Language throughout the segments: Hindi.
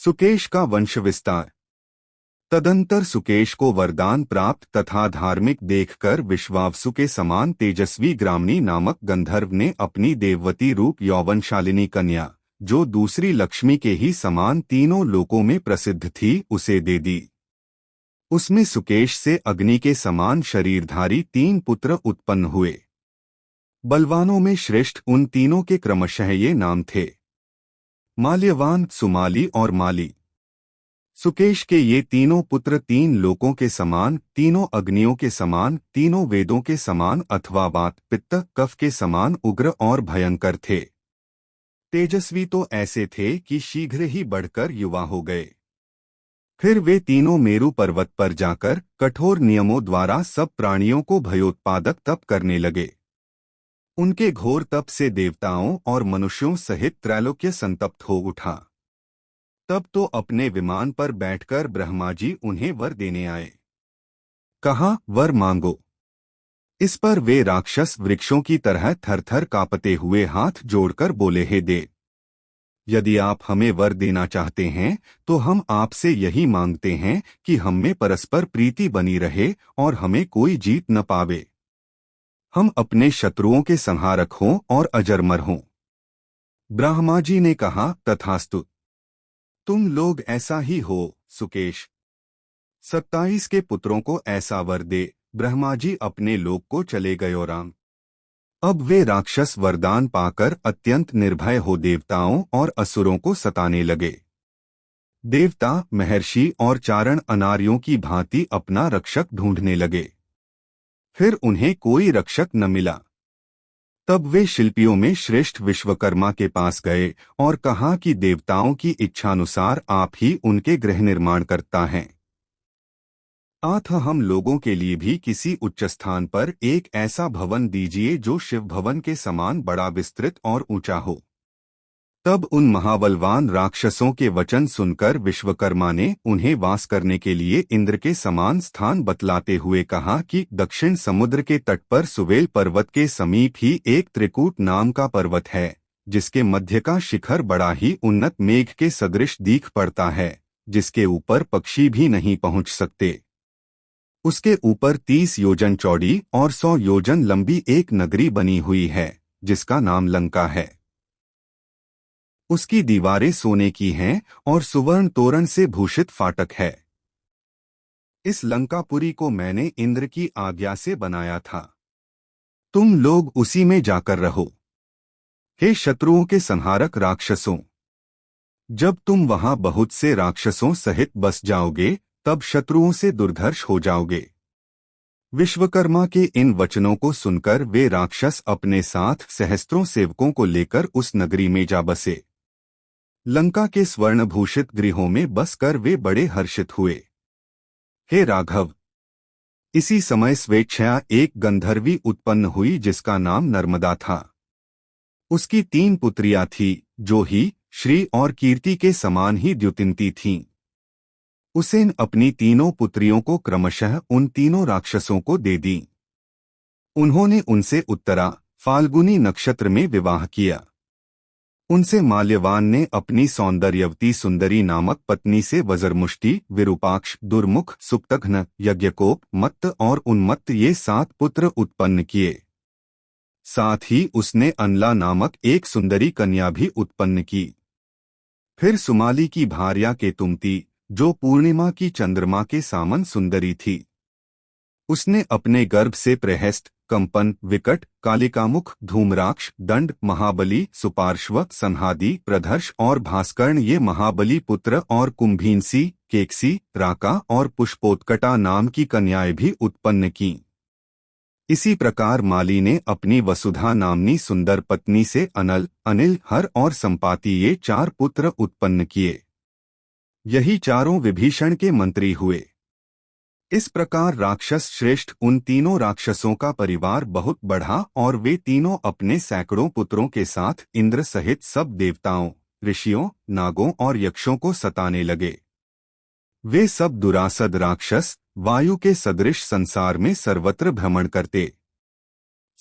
सुकेश का वंश विस्तार। तदंतर सुकेश को वरदान प्राप्त तथा धार्मिक देखकर विश्वावसु के समान तेजस्वी ग्रामणी नामक गंधर्व ने अपनी देववती रूप यौवनशालिनी कन्या, जो दूसरी लक्ष्मी के ही समान तीनों लोकों में प्रसिद्ध थी, उसे दे दी। उसमें सुकेश से अग्नि के समान शरीरधारी 3 पुत्र उत्पन्न हुए। बलवानों में श्रेष्ठ उन तीनों के क्रमशः ये नाम थे: माल्यवान, सुमाली और माली। सुकेश के ये तीनों पुत्र 3 लोकों के समान, तीनों अग्नियों के समान, तीनों वेदों के समान अथवा वात, पित्त, कफ के समान उग्र और भयंकर थे। तेजस्वी तो ऐसे थे कि शीघ्र ही बढ़कर युवा हो गए। फिर वे तीनों मेरु पर्वत पर जाकर कठोर नियमों द्वारा सब प्राणियों को भयोत्पादक तप करने लगे। उनके घोर तप से देवताओं और मनुष्यों सहित त्रैलोक्य संतप्त हो उठा। तब तो अपने विमान पर बैठकर ब्रह्मा जी उन्हें वर देने आए। कहा, वर मांगो। इस पर वे राक्षस वृक्षों की तरह थरथर कांपते हुए हाथ जोड़कर बोले, हे देव, यदि आप हमें वर देना चाहते हैं तो हम आपसे यही मांगते हैं कि हम में परस्पर प्रीति बनी रहे और हमें कोई जीत न पावे। हम अपने शत्रुओं के संहारक हों और अजरमर हों। ब्रह्मा जी ने कहा, तथास्तु। तुम लोग ऐसा ही हो सुकेश। 27 के पुत्रों को ऐसा वर दे। ब्रह्मा जी अपने लोक को चले गए। राम। अब वे राक्षस वरदान पाकर अत्यंत निर्भय हो देवताओं और असुरों को सताने लगे। देवता, महर्षि और चारण अनार्यों की भांति अपना रक्षक ढूंढने लगे। फिर उन्हें कोई रक्षक न मिला। तब वे शिल्पियों में श्रेष्ठ विश्वकर्मा के पास गए और कहा कि देवताओं की इच्छानुसार आप ही उनके गृह निर्माण करता हैं। अतः हम लोगों के लिए भी किसी उच्च स्थान पर एक ऐसा भवन दीजिए जो शिव भवन के समान बड़ा, विस्तृत और ऊंचा हो। तब उन महाबलवान राक्षसों के वचन सुनकर विश्वकर्मा ने उन्हें वास करने के लिए इंद्र के समान स्थान बतलाते हुए कहा कि दक्षिण समुद्र के तट पर सुवेल पर्वत के समीप ही एक त्रिकूट नाम का पर्वत है, जिसके मध्य का शिखर बड़ा ही उन्नत मेघ के सदृश दीख पड़ता है, जिसके ऊपर पक्षी भी नहीं पहुंच सकते। उसके ऊपर 30 योजन चौड़ी और 100 योजन लंबी एक नगरी बनी हुई है, जिसका नाम लंका है। उसकी दीवारें सोने की हैं और सुवर्ण तोरण से भूषित फाटक है। इस लंकापुरी को मैंने इंद्र की आज्ञा से बनाया था। तुम लोग उसी में जाकर रहो। हे शत्रुओं के संहारक राक्षसों, जब तुम वहां बहुत से राक्षसों सहित बस जाओगे, तब शत्रुओं से दुर्धर्ष हो जाओगे। विश्वकर्मा के इन वचनों को सुनकर वे राक्षस अपने साथ सहस्त्रों सेवकों को लेकर उस नगरी में जा बसे। लंका के स्वर्णभूषित गृहों में बसकर वे बड़े हर्षित हुए। हे राघव, इसी समय स्वेच्छया एक गंधर्वी उत्पन्न हुई जिसका नाम नर्मदा था। उसकी 3 पुत्रियां थीं, जो ही, श्री और कीर्ति के समान ही द्युतिंती थीं। उसे अपनी तीनों पुत्रियों को क्रमशः उन तीनों राक्षसों को दे दी। उन्होंने उनसे उत्तरा, फाल्गुनी नक्षत्र में विवाह किया। उनसे माल्यवान ने अपनी सौंदर्यवती सुंदरी नामक पत्नी से वज्रमुष्टि, विरूपाक्ष, दुर्मुख, सुप्तघ्न, यज्ञकोप, मत्त और उन्मत्त ये 7 पुत्र उत्पन्न किए। साथ ही उसने अनला नामक एक सुंदरी कन्या भी उत्पन्न की। फिर सुमाली की भार्या केतुमती, जो पूर्णिमा की चंद्रमा के सामन सुंदरी थी, उसने अपने गर्भ से प्रहस्त, कंपन, विकट, कालिकामुख, धूम्राक्ष, दंड, महाबली, सुपार्श्व, संहादी, प्रधर्ष और भास्कर्ण ये महाबली पुत्र और कुंभीनसी, केकसी, राका और पुष्पोत्कटा नाम की कन्याएं भी उत्पन्न की। इसी प्रकार माली ने अपनी वसुधा नामनी सुंदर पत्नी से अनल, अनिल, हर और संपाति ये 4 पुत्र उत्पन्न किए। यही चारों विभीषण के मंत्री हुए। इस प्रकार राक्षस श्रेष्ठ उन तीनों राक्षसों का परिवार बहुत बढ़ा और वे तीनों अपने सैकड़ों पुत्रों के साथ इंद्र सहित सब देवताओं, ऋषियों, नागों और यक्षों को सताने लगे। वे सब दुरासद राक्षस वायु के सदृश संसार में सर्वत्र भ्रमण करते।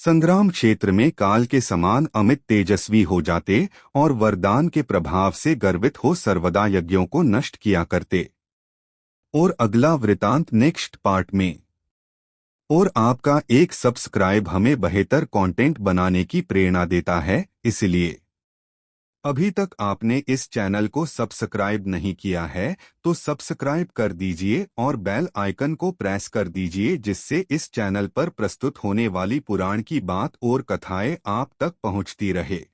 संग्राम क्षेत्र में काल के समान अमित तेजस्वी हो जाते और वरदान के प्रभाव से गर्वित हो सर्वदा यज्ञों को नष्ट किया करते। और अगला वृतांत नेक्स्ट पार्ट में। और आपका एक सब्सक्राइब हमें बेहतर कंटेंट बनाने की प्रेरणा देता है, इसलिए अभी तक आपने इस चैनल को सब्सक्राइब नहीं किया है तो सब्सक्राइब कर दीजिए और बेल आइकन को प्रेस कर दीजिए, जिससे इस चैनल पर प्रस्तुत होने वाली पुराण की बात और कथाएं आप तक पहुंचती रहे।